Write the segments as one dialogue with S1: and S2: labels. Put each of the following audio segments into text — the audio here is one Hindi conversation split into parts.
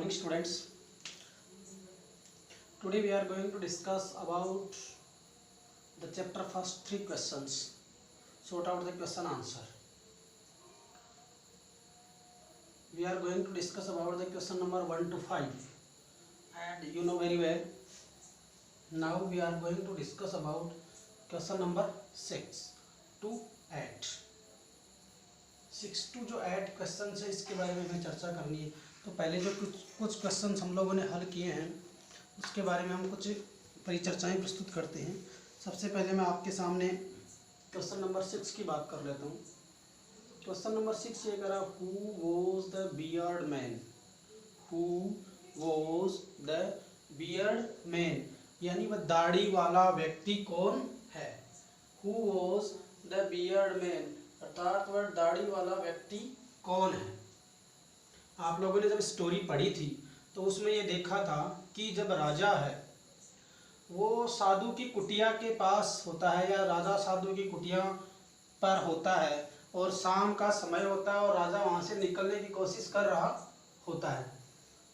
S1: morning students. Today we are going to discuss about the chapter first 3 questions. Sort out the question answer. We are going to discuss about the question number 1 to 5, and you know very well. Now we are going to discuss about question number 6 to 8. 6 to जो 8 क्वेश्चन है इसके बारे में हमें चर्चा करनी है। तो पहले जो कुछ क्वेश्चन हम लोगों ने हल किए हैं उसके बारे में हम कुछ परिचर्चाएं प्रस्तुत करते हैं। सबसे पहले मैं आपके सामने क्वेश्चन नंबर 6 की बात कर लेता हूँ। क्वेश्चन नंबर 6 ये करा, who was the beard man? Who was the beard man, यानी वह दाढ़ी वाला व्यक्ति कौन है? Who was the beard man, अर्थात वह दाढ़ी वाला व्यक्ति कौन है? आप लोगों ने जब स्टोरी पढ़ी थी तो उसमें ये देखा था कि जब राजा है वो साधु की कुटिया के पास होता है, या राजा साधु की कुटिया पर होता है, और शाम का समय होता है और राजा वहाँ से निकलने की कोशिश कर रहा होता है।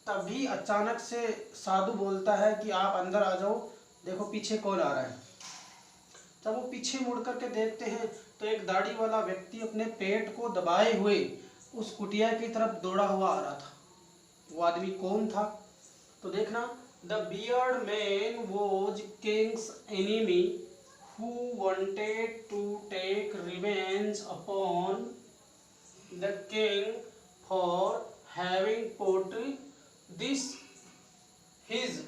S1: तभी अचानक से साधु बोलता है कि आप अंदर आ जाओ, देखो पीछे कौन आ रहा है। जब वो पीछे मुड़ करके देखते हैं तो एक दाढ़ी वाला व्यक्ति अपने पेट को दबाए हुए उस कुटिया की तरफ दौड़ा हुआ आ रहा था। वो आदमी कौन था? तो देखना, the beard man was king's enemy who wanted to take revenge upon the king for having put his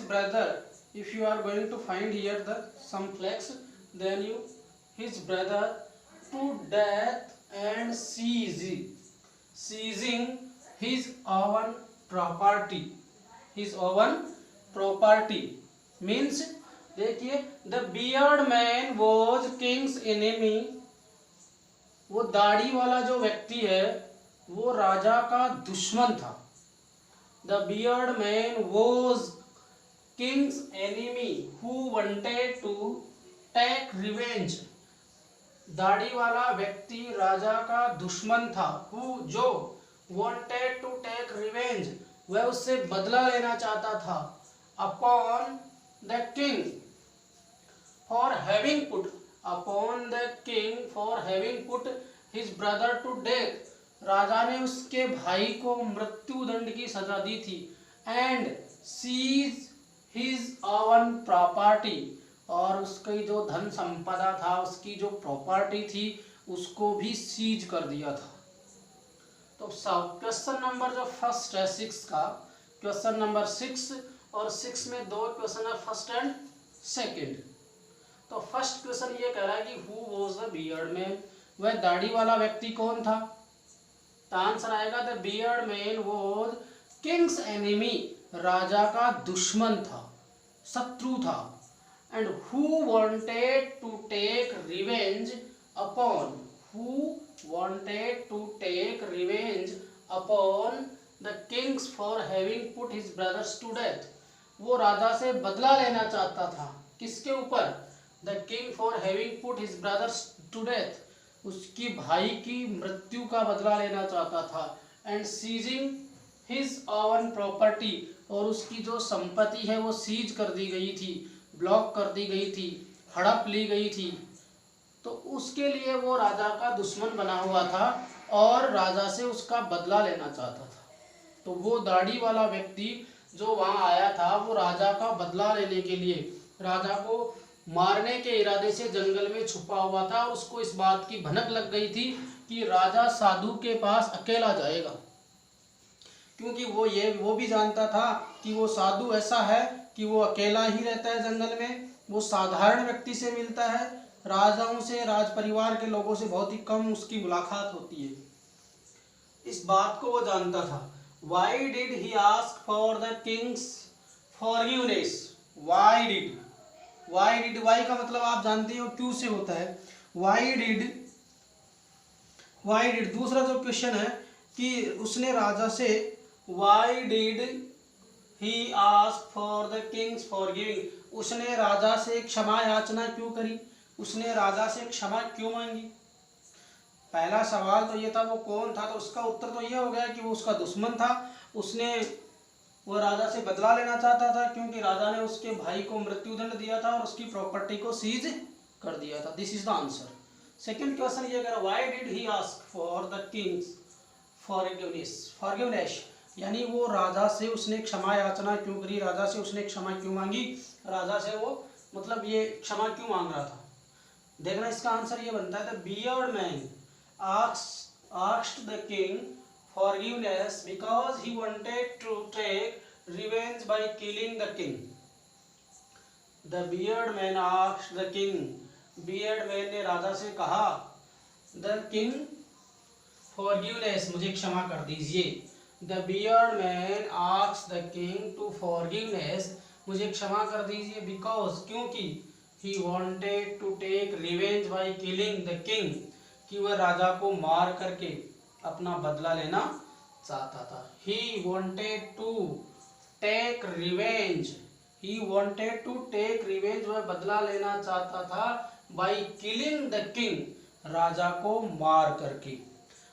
S1: brother. If you are going to find here some flex, then his brother to death and seizing his own property. Means देखिए, the beard man was king's enemy. वो दाढ़ी वाला जो व्यक्ति है वो राजा का दुश्मन था। The beard man was king's enemy who wanted to take revenge. दाढ़ी वाला व्यक्ति राजा का दुश्मन था। Who, जो wanted to take revenge, वह उससे बदला लेना चाहता था। Upon the king for having put his brother to death. राजा ने उसके भाई को मृत्यु दंड की सजा दी थी। And seize his own property, और उसकी जो धन संपदा था, उसकी जो प्रॉपर्टी थी, उसको भी सीज कर दिया था। तो क्वेश्चन नंबर जो फर्स्ट है 6 का, क्वेश्चन नंबर 6, और 6 में 2 क्वेश्चन है, फर्स्ट एंड सेकंड। तो फर्स्ट क्वेश्चन ये कह रहा है कि who was the beard man, वह दाढ़ी वाला व्यक्ति कौन था? तो आंसर आएगा the beard man was king's enemy, राजा का दुश्मन था, शत्रु था। And who wanted to take revenge upon the kings for having put his brothers to death. वो राजा से बदला लेना चाहता था। किसके ऊपर? The king for having put his brothers to death. उसकी भाई की मृत्यु का बदला लेना चाहता था। And seizing his own property, और उसकी जो संपत्ति है वो सीज कर दी गई थी, ब्लॉक कर दी गई थी, हड़प ली गई थी। तो उसके लिए वो राजा का दुश्मन बना हुआ था और राजा से उसका बदला लेना चाहता था। तो वो दाढ़ी वाला व्यक्ति जो वहाँ आया था वो राजा का बदला लेने के लिए, राजा को मारने के इरादे से जंगल में छुपा हुआ था। उसको इस बात की भनक लग गई थी कि राजा साधु के पास अकेला जाएगा, क्योंकि वो भी जानता था कि वो साधु ऐसा है कि वो अकेला ही रहता है जंगल में। वो साधारण व्यक्ति से मिलता है, राजाओं से, राज परिवार के लोगों से बहुत ही कम उसकी मुलाकात होती है। इस बात को वो जानता था। Why did he ask for the king's forgiveness? Why का मतलब आप जानते हो क्यों से होता है। Why did दूसरा जो क्वेश्चन है कि उसने राजा से Why did he ask for the king's forgiving? उसने राजा से क्षमा याचना क्यों करी? उसने राजा से क्षमा क्यों मांगी? पहला सवाल तो ये था वो कौन था, तो उसका उत्तर तो ये हो गया कि वो उसका दुश्मन था। उसने वो राजा से बदला लेना चाहता था क्योंकि राजा ने उसके भाई को मृत्युदंड दिया था और उसकी प्रॉपर्टी को सीज कर दिया था। This is the answer. Second question ये कह रहा, why did he ask for the Kings forgiveness, यानी वो राजा से उसने क्षमा याचना क्यों करी, राजा से उसने क्षमा क्यों मांगी, राजा से वो मतलब ये क्षमा क्यों मांग रहा था। देखना इसका आंसर ये बनता है, the beard man asked the king forgiveness because he wanted to take revenge by killing the king. The beard man asked the king, beard man ने राजा से कहा, the king forgiveness, मुझे क्षमा कर दीजिए। The beard man asked the king to forgiveness, मुझे क्षमा कर दीजिए, because क्योंकि he wanted to take revenge by killing the king, कि वह राजा को मार करके अपना बदला लेना चाहता था। He wanted to take revenge, he wanted to take revenge, वह बदला लेना चाहता था by killing the king, राजा को मार करके।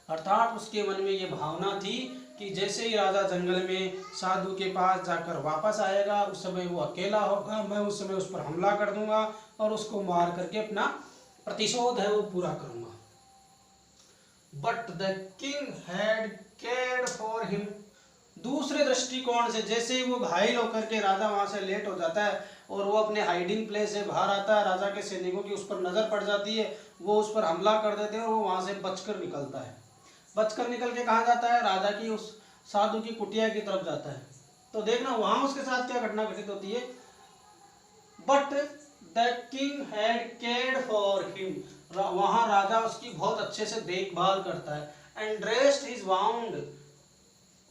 S1: अर्थात उसके मन में ये भावना थी कि जैसे ही राजा जंगल में साधु के पास जाकर वापस आएगा उस समय वो अकेला होगा, मैं उस समय उस पर हमला कर दूंगा और उसको मार करके अपना प्रतिशोध है वो पूरा करूंगा। But the king had cared for him, दूसरे दृष्टिकोण से जैसे ही वो घायल होकर के राजा वहां से लेट हो जाता है और वो अपने हाइडिंग प्लेस से बाहर आता है, राजा के सैनिकों की उस पर नजर पड़ जाती है, वो उस पर हमला कर देते हैं और वो वहां से बचकर निकलता है। बचकर निकल के कहाँ जाता है, राजा की उस साधु की कुटिया की तरफ जाता है। तो देखना वहां उसके साथ क्या घटना घटित होती है। But the king had cared for him, वहां राजा उसकी बहुत अच्छे से देखभाल करता है। एंड ड्रेस्ड हिज वाउंड,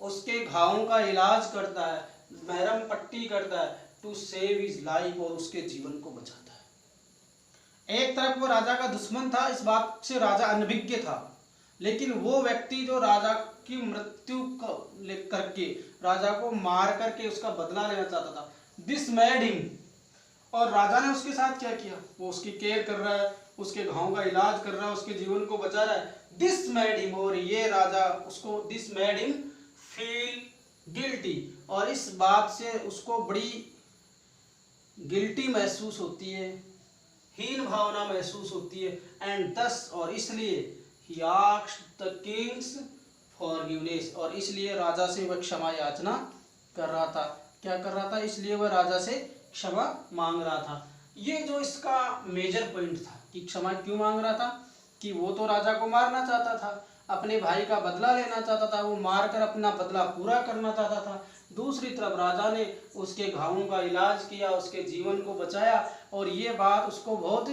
S1: उसके घावों का इलाज करता है, मरहम पट्टी करता है, टू सेव हिज लाइफ, और उसके जीवन को बचाता है। एक तरफ वो राजा का दुश्मन था, इस बात से राजा अनभिज्ञ था, लेकिन वो व्यक्ति जो राजा की मृत्यु करके राजा को मार करके उसका बदला लेना चाहता था, दिस मेड हिम, और राजा ने उसके साथ क्या किया, वो उसकी केयर कर रहा है, उसके घावों का इलाज कर रहा है, उसके जीवन को बचा रहा है। दिस मेड हिम, और ये राजा उसको this made him feel guilty, और इस बात से उसको बड़ी गिल्टी महसूस होती है, हीन भावना महसूस होती है। एंड दस, और इसलिए he asked the Kings forgiveness, और इसलिए राजा से वह क्षमा याचना कर रहा था। क्या कर रहा था, इसलिए वह राजा से क्षमा मांग रहा था। ये जो इसका मेजर पॉइंट था कि क्षमा क्यों मांग रहा था, कि वो तो राजा को मारना चाहता था, अपने भाई का बदला लेना चाहता था, वो मारकर अपना बदला पूरा करना चाहता था। दूसरी तरफ राजा ने उसके घावों का इलाज किया, उसके जीवन को बचाया, और ये बात उसको बहुत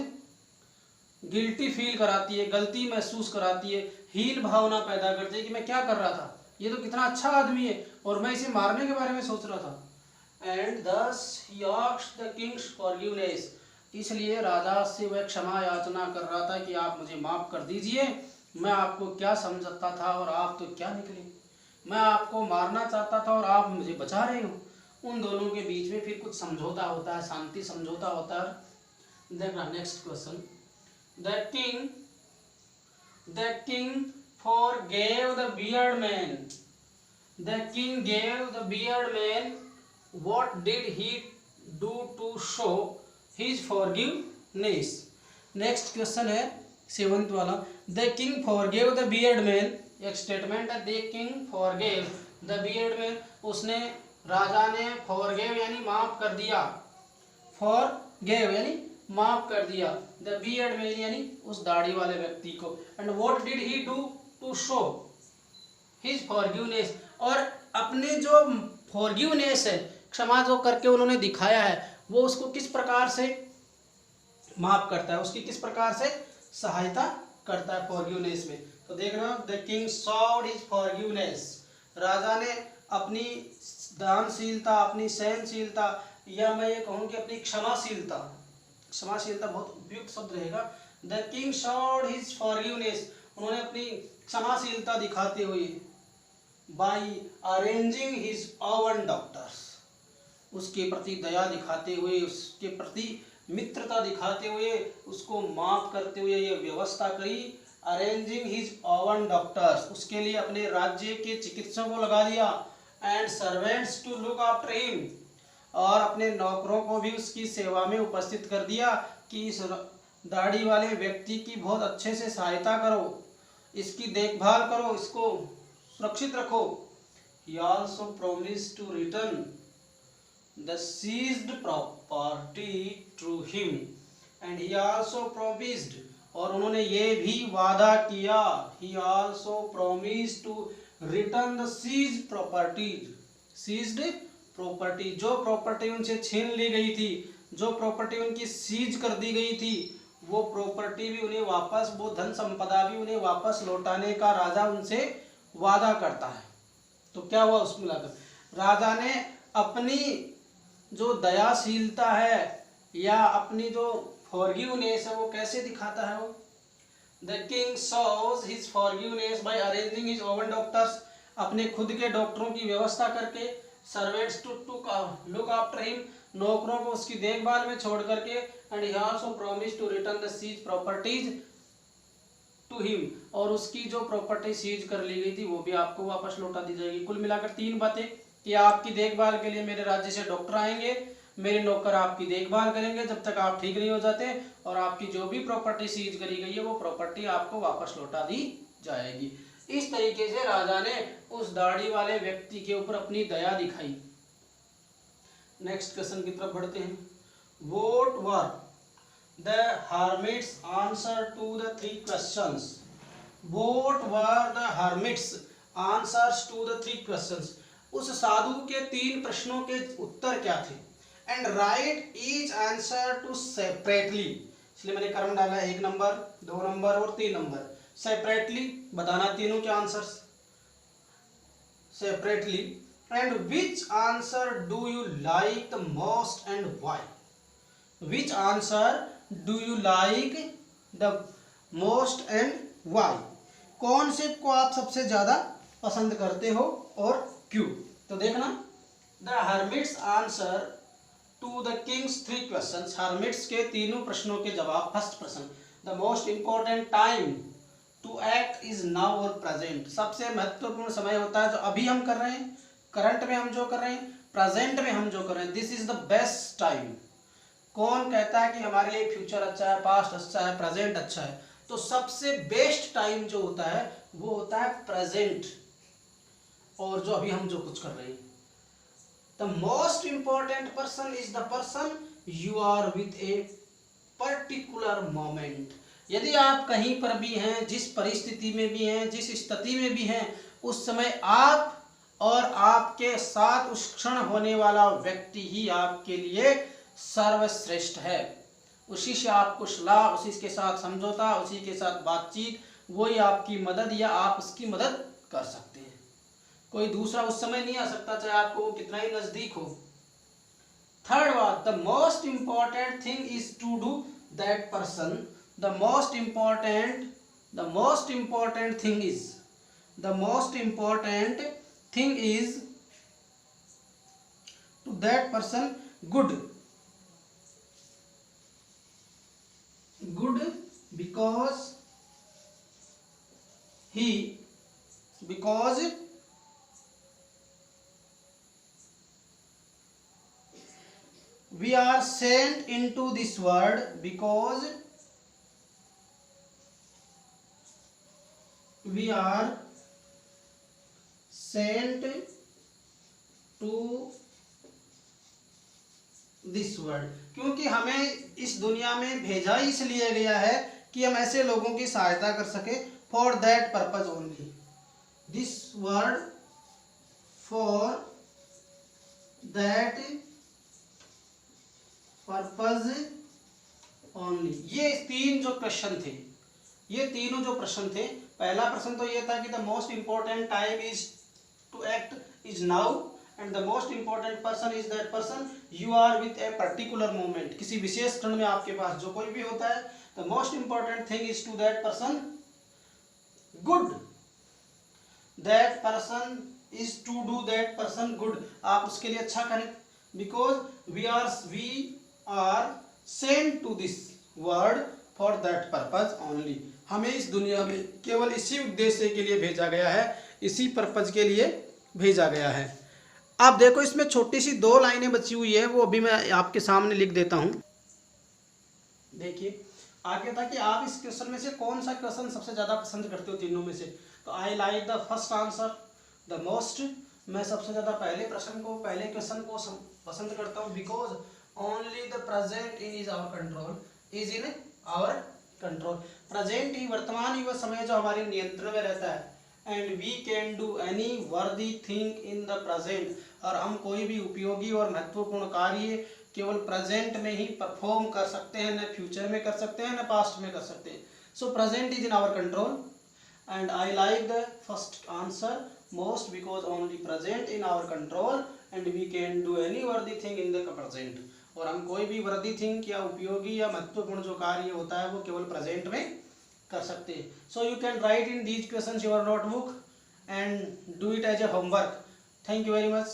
S1: गिल्टी फील कराती है, गलती महसूस कराती है, हीन भावना पैदा करती है कि मैं क्या कर रहा था, ये तो कितना अच्छा आदमी है और मैं इसे मारने के बारे में सोच रहा था। And thus he asked the king's forgiveness, इसलिए राजा से वह क्षमा याचना कर रहा था कि आप मुझे माफ कर दीजिए, मैं आपको क्या समझता था और आप तो क्या निकले, मैं आपको मारना चाहता था और आप मुझे बचा रहे हो। उन दोनों के बीच में फिर कुछ समझौता होता है, शांति समझौता होता है। देखना next question, the king forgave the beard man, the king gave the beard man, what did he do to show his forgiveness। Next question है 7th वाला, the king forgave the beard man, एक स्टेटमेंट है, the king forgave the beard man, उसने राजा ने फॉरगेव यानी माफ कर दिया, फॉरगेव यानी माफ कर दिया, द बियर्ड मैन यानी उस दाढ़ी वाले व्यक्ति को। And what did he do to show his forgiveness, और अपने जो फॉरगिवनेस है, क्षमा जो करके उन्होंने दिखाया है, वो उसको किस प्रकार से माफ करता है, उसकी किस प्रकार से सहायता करता है फॉरगिवनेस में। तो देखना, the king showed his forgiveness, राजा ने अपनी दानशीलता, अपनी सहनशीलता, या मैं ये कहूँ कि अपनी क्षमाशीलता, क्षमाशीलता बहुत उपयुक्त शब्द रहेगा। The king showed his forgiveness, उन्होंने अपनी क्षमाशीलता दिखाते हुए, by arranging his own doctors, उसके प्रति दया दिखाते हुए, उसके प्रति मित्रता दिखाते हुए, उसको माफ करते हुए ये व्यवस्था करी, अरेंजिंग हिज ओवन डॉक्टर्स, उसके लिए अपने राज्य के चिकित्सकों को लगा दिया, and servants to look after him, और अपने नौकरों को भी उसकी सेवा में उपस्थित कर दिया कि इस दाढ़ी वाले व्यक्ति की बहुत अच्छे से सहायता करो, इसकी देखभाल करो, इसको सुरक्षित रखो। He also promised to return the seized property to him, and he also promised, और उन्होंने ये भी वादा किया, he also promised to return the seized property, seized property, जो प्रॉपर्टी उनसे छीन ली गई थी, जो प्रॉपर्टी उनकी सीज कर दी गई थी, वो प्रॉपर्टी भी उन्हें वापस, वो धन संपदा भी उन्हें वापस लौटाने का राजा उनसे वादा करता है। तो क्या हुआ उसमें मिलाकर, राजा ने अपनी जो दयाशीलता है या अपनी जो फॉरगिवनेस है वो कैसे दिखाता है वो, the king shows his forgiveness by arranging his own doctors, अपने खुद के डॉक्टरों की व्यवस्था करके, servants to look after him, नौकरों को उसकी देखभाल में छोड़ करके, and he also promise to return the seized properties to him, और उसकी जो प्रॉपर्टी सीज कर ली गई थी वो भी आपको वापस लौटा दी जाएगी। कुल मिलाकर 3 बातें कि आपकी देखभाल के लिए मेरे राज्य से डॉक्टर आएंगे, मेरे नौकर आपकी देखभाल करेंगे जब तक आप ठीक नहीं हो जाते, और आपकी जो भी प्रॉपर्टी सीज करी गई है वो प्रॉपर्टी आपको वापस लौटा दी जाएगी। इस तरीके से राजा ने उस दाढ़ी वाले व्यक्ति के ऊपर अपनी दया दिखाई। नेक्स्ट क्वेश्चन की तरफ बढ़ते हैं। What were the hermit's answer to the 3 questions? What were the hermit's answers to the 3 questions? उस साधु के 3 प्रश्नों के उत्तर क्या थे? And write each answer to separately, इसलिए मैंने क्रम डाला है 1 नंबर, 2 नंबर और 3 नंबर। सेपरेटली बताना तीनों के answers separately. And which answer do you like the most and why? Which answer do you like the most and why? कौन से को आप सबसे ज्यादा पसंद करते हो और क्यों? तो देखना, the hermit's answer to the king's 3 questions, hermits के तीनों प्रश्नों के जवाब। फर्स्ट प्रश्न, the most important time to act is now or present, सबसे महत्वपूर्ण समय होता है जो अभी हम कर रहे हैं, करंट में हम जो कर रहे हैं, प्रेजेंट में हम जो कर रहे हैं, this is the best time. कौन कहता है कि हमारे लिए फ्यूचर अच्छा है, पास्ट अच्छा है, प्रेजेंट अच्छा है? तो सबसे बेस्ट टाइम जो होता है वो होता है प्रेजेंट, और जो अभी हम जो कुछ कर रहे हैं। The most important person is the person you are with a particular moment. यदि आप कहीं पर भी हैं, जिस परिस्थिति में भी हैं, जिस स्थिति में भी हैं, उस समय आप और आपके साथ उस क्षण होने वाला व्यक्ति ही आपके लिए सर्वश्रेष्ठ है। उसी से आपको सलाह, उसी के साथ समझौता, उसी के साथ बातचीत, वही आपकी मदद या आप उसकी मदद कर सकते हैं। कोई दूसरा उस समय नहीं आ सकता, चाहे आपको वो कितना ही नजदीक हो। थर्ड बात, the most important thing is to do that person, the most important thing is to that person good because we are sent into this world, because we are sent to this world, क्योंकि हमें इस दुनिया में भेजा ही इसलिए गया है कि हम ऐसे लोगों की सहायता कर सके। For that purpose only, this world for that purpose only. ये 3 जो क्वेश्चन थे, ये तीनों जो प्रश्न थे, पहला प्रश्न तो ये था कि the most important time is to act is now, and the most important person is that person you are with a particular moment, किसी विशेष क्षण में आपके पास जो कोई भी होता है, the most important thing is to that person good, that person is to do that person good, आप उसके लिए अच्छा करें। because we are sent to this world for that purpose only, हमें इस दुनिया में केवल इसी उद्देश्य के लिए भेजा गया है, इसी पर्पज के लिए भेजा गया है। अब देखो इसमें छोटी सी 2 लाइनें बची हुई है, वो अभी मैं आपके सामने लिख देता हूँ। देखिए आगे था कि आप इस क्वेश्चन में से कौन सा क्वेश्चन सबसे ज़्यादा पसंद करते हो तीनों में से। तो I like the first answer the most, मैं सबसे ज़्यादा पहले क्वेश्चन को पसंद करता हूँ, because only the present is our control, is in our control. Present ही, वर्तमान ही वह समय जो हमारे नियंत्रण में रहता है। And we can do any worthy thing in the present, और हम कोई भी उपयोगी और महत्वपूर्ण कार्य केवल प्रेजेंट में ही परफॉर्म कर सकते हैं, न फ्यूचर में कर सकते हैं, न पास्ट में कर सकते हैं। So present is in our control and I like the first answer most because only present in our control and we can do any worthy thing in the present, और हम कोई भी वर्दी थिंग या उपयोगी या महत्वपूर्ण जो कार्य होता है वो केवल प्रेजेंट में कर सकते हैं। So you can write in these questions your notebook and do it as a homework. Thank you very much.